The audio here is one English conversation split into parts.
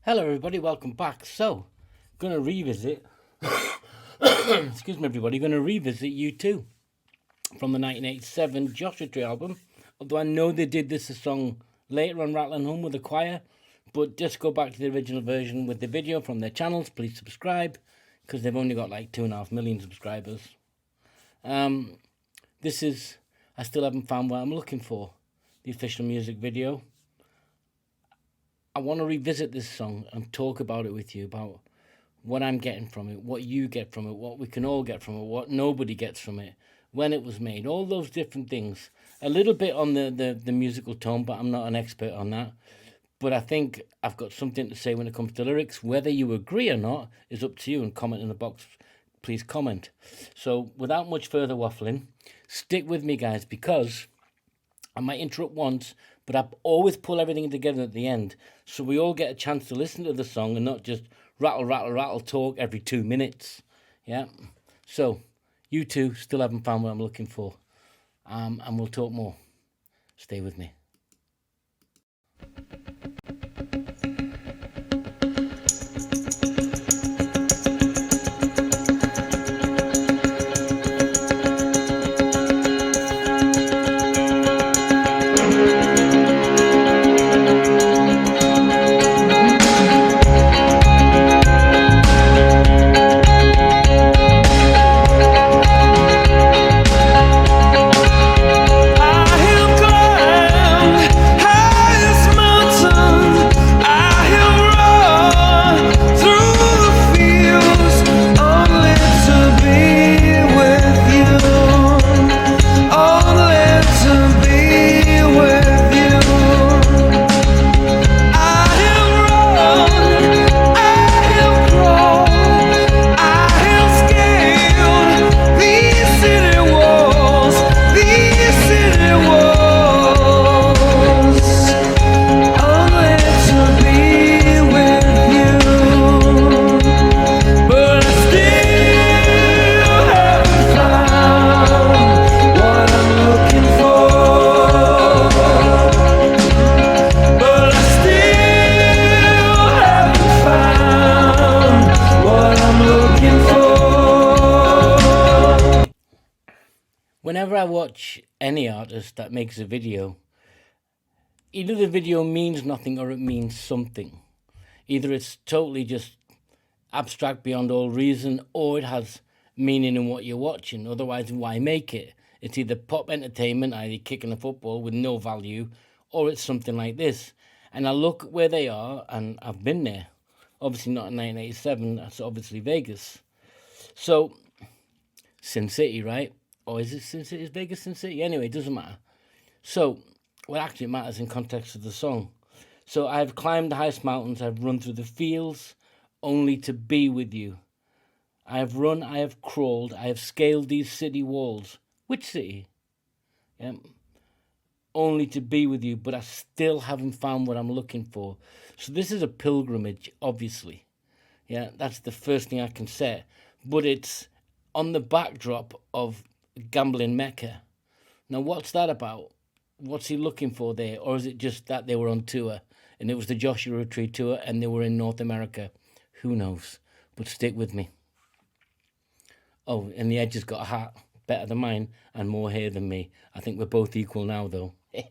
Hello everybody, welcome back. So, gonna revisit excuse me everybody, gonna revisit U2 from the 1987 Joshua Tree album. Although I know they did this a song later on Rattling Home with the choir, but just go back to the original version with the video from their channels. Please subscribe, because they've only got like 2.5 million subscribers. This is, I still haven't found what I'm looking for, the official music video. I want to revisit this song and talk about it with you, about what I'm getting from it, what you get from it, what we can all get from it, what nobody gets from it, when it was made, all those different things. A little bit on the musical tone, but I'm not an expert on that. But I think I've got something to say when it comes to lyrics. Whether you agree or not is up to you, and comment in the box. Please comment. So without much further waffling, stick with me, guys, because I might interrupt once, but I always pull everything together at the end, so we all get a chance to listen to the song and not just rattle, rattle, rattle talk every 2 minutes. Yeah. So, U2, still haven't found what I'm looking for. And we'll talk more. Stay with me. Whenever I watch any artist that makes a video, either the video means nothing or it means something. Either it's totally just abstract beyond all reason, or it has meaning in what you're watching. Otherwise, why make it? It's either pop entertainment, either kicking a football with no value, or it's something like this. And I look where they are, and I've been there. Obviously not in 1987, that's obviously Vegas. So, Sin City, right? Or is it Sin City? Is Vegas Sin City? Anyway, it doesn't matter. So, what actually matters in context of the song. So, I've climbed the highest mountains, I've run through the fields, only to be with you. I have run, I have crawled, I have scaled these city walls. Which city? Yeah. Only to be with you, but I still haven't found what I'm looking for. So, this is a pilgrimage, obviously. Yeah, that's the first thing I can say. But it's on the backdrop of gambling Mecca. Now, what's that about? What's he looking for there? Or is it just that they were on tour and it was the Joshua Tree tour and they were in North America? Who knows? But stick with me. Oh, and the Edge has got a hat better than mine and more hair than me. I think we're both equal now, though. I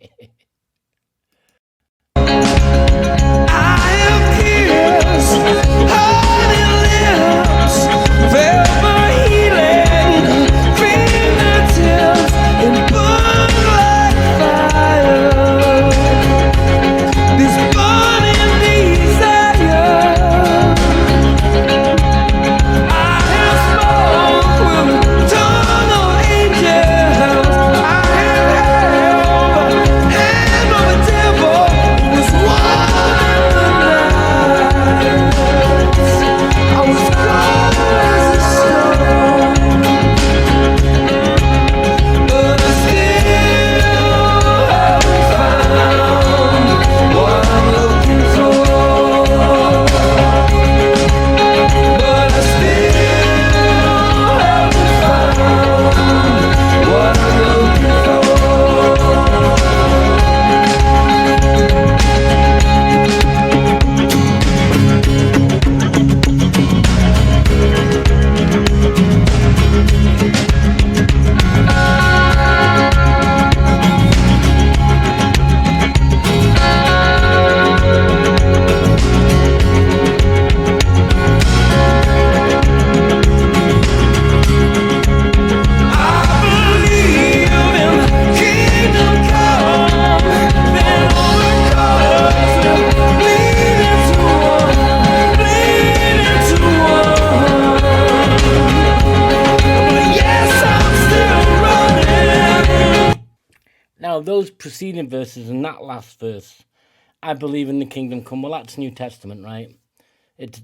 have tears, honey lips, velvet healing, fingertips, and burn like fire. This burning desire, I have smoked with eternal angels. I have held the hand of a devil who was one. those preceding verses and that last verse, I believe in the kingdom come. Well, that's New Testament, right?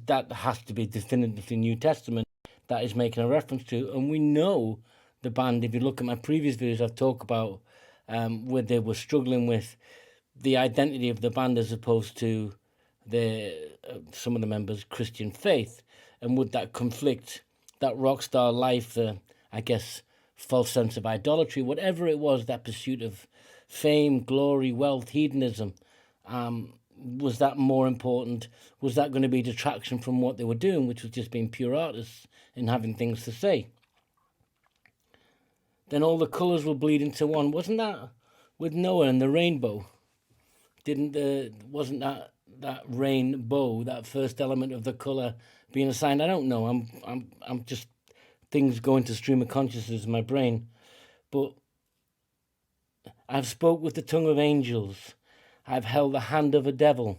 That has to be definitively New Testament that is making a reference to. And we know the band, if you look at my previous videos, I've talked about where they were struggling with the identity of the band as opposed to some of the members' Christian faith. And would that conflict, that rock star life, I guess, false sense of idolatry, whatever it was, that pursuit of fame, glory, wealth, hedonism, was that more important? Was that going to be detraction from what they were doing, which was just being pure artists and having things to say? Then all the colours will bleed into one. Wasn't that with Noah and the rainbow? Wasn't that rainbow, that first element of the colour being assigned? I don't know. I'm just things going to stream of consciousness in my brain. But I've spoke with the tongue of angels. I've held the hand of a devil.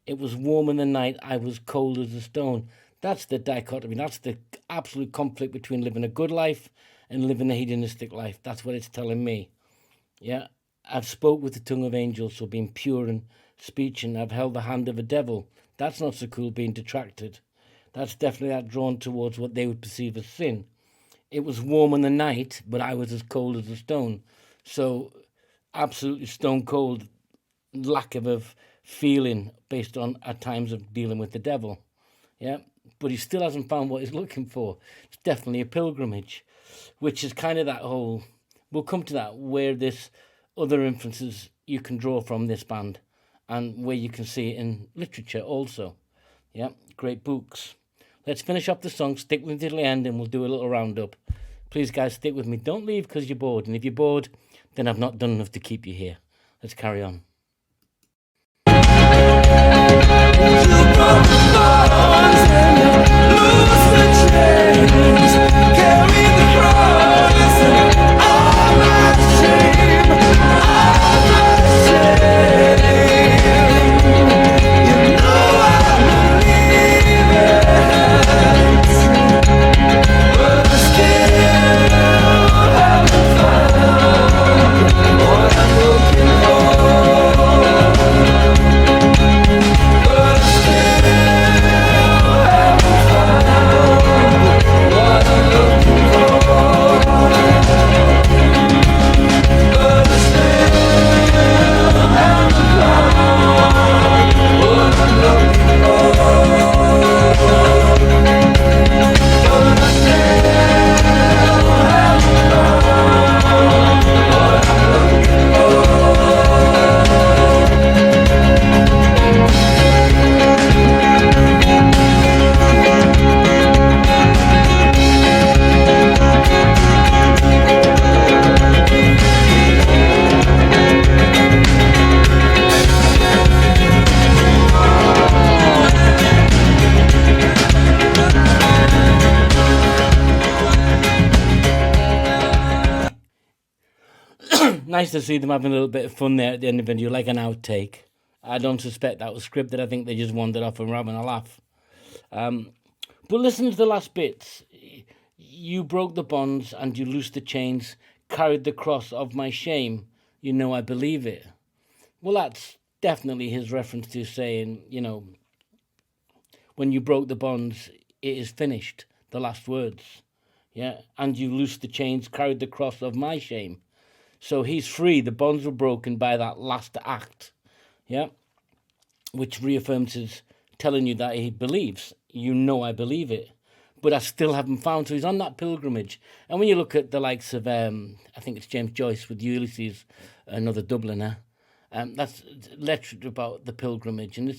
It was warm in the night. I was cold as a stone. That's the dichotomy. That's the absolute conflict between living a good life and living a hedonistic life. That's what it's telling me. Yeah. I've spoke with the tongue of angels, so being pure in speech, and I've held the hand of a devil. That's not so cool, being detracted. That's definitely that drawn towards what they would perceive as sin. It was warm in the night, but I was as cold as a stone. So absolutely stone cold lack of a feeling based on at times of dealing with the devil. Yeah, but he still hasn't found what he's looking for. It's definitely a pilgrimage, which is kind of that whole, we'll come to that, where this other influences you can draw from this band and where you can see it in literature also. Yeah, great books. Let's finish up the song, stick with it till the end, and we'll do a little roundup. Please, guys, stick with me. Don't leave because you're bored. And if you're bored, then I've not done enough to keep you here. Let's carry on. Nice to see them having a little bit of fun there at the end of the video, like an outtake. I don't suspect that was scripted. I think they just wandered off and were having a laugh. But listen to the last bits. You broke the bonds and you loosed the chains, carried the cross of my shame. You know I believe it. Well, that's definitely his reference to saying, you know, when you broke the bonds, it is finished. The last words. Yeah. And you loosed the chains, carried the cross of my shame. So he's free. The bonds were broken by that last act, yeah, which reaffirms his telling you that he believes. You know I believe it, but I still haven't found. So he's on that pilgrimage. And when you look at the likes of, I think it's James Joyce with Ulysses, another Dubliner, that's literally about the pilgrimage. And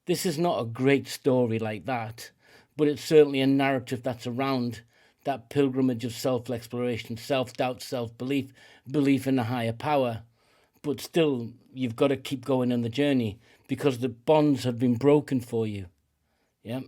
this is not a great story like that, but it's certainly a narrative that's around that pilgrimage of self-exploration, self-doubt, self-belief, belief in a higher power. But still, you've got to keep going on the journey because the bonds have been broken for you. Yeah,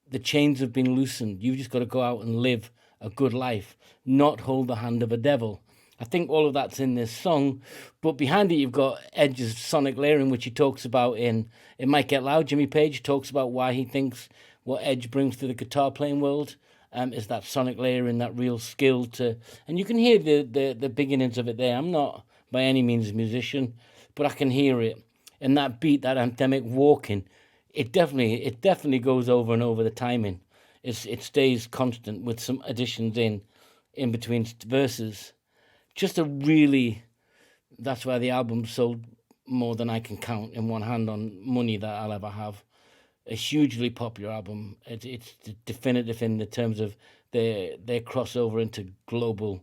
the chains have been loosened. You've just got to go out and live a good life, not hold the hand of a devil. I think all of that's in this song, but behind it you've got Edge's sonic layering, which he talks about in It Might Get Loud. Jimmy Page talks about why he thinks what Edge brings to the guitar playing world is that sonic layering, that real skill to, and you can hear the beginnings of it there. I'm not by any means a musician, but I can hear it. And that beat, that anthemic walking, it definitely goes over and over the timing. It stays constant with some additions in between verses. Just a really, that's why the album sold more than I can count in one hand on money that I'll ever have. A hugely popular album. It's definitive in the terms of their crossover into global,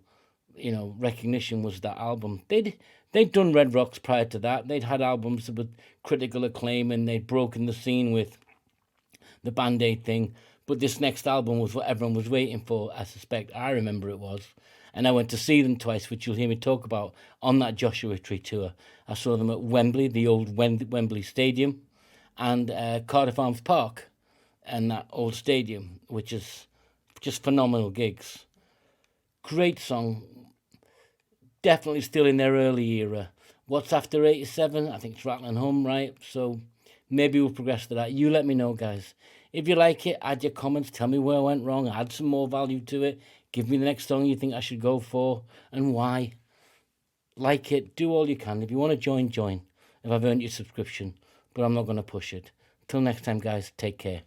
recognition was that album. They'd done Red Rocks prior to that. They'd had albums with critical acclaim, and they'd broken the scene with the Band-Aid thing. But this next album was what everyone was waiting for. I suspect I remember it was. And I went to see them twice, which you'll hear me talk about on that Joshua Tree tour. I saw them at Wembley, the old Wembley Stadium, and Cardiff Arms Park, and that old stadium, which is just phenomenal gigs. Great song. Definitely still in their early era. What's after 87? I think it's Rattling Hum, right? So maybe we'll progress to that. You let me know, guys. If you like it, add your comments. Tell me where I went wrong. Add some more value to it. Give me the next song you think I should go for and why. Like it. Do all you can. If you want to join, join. If I've earned your subscription. But I'm not going to push it. Till next time, guys. Take care.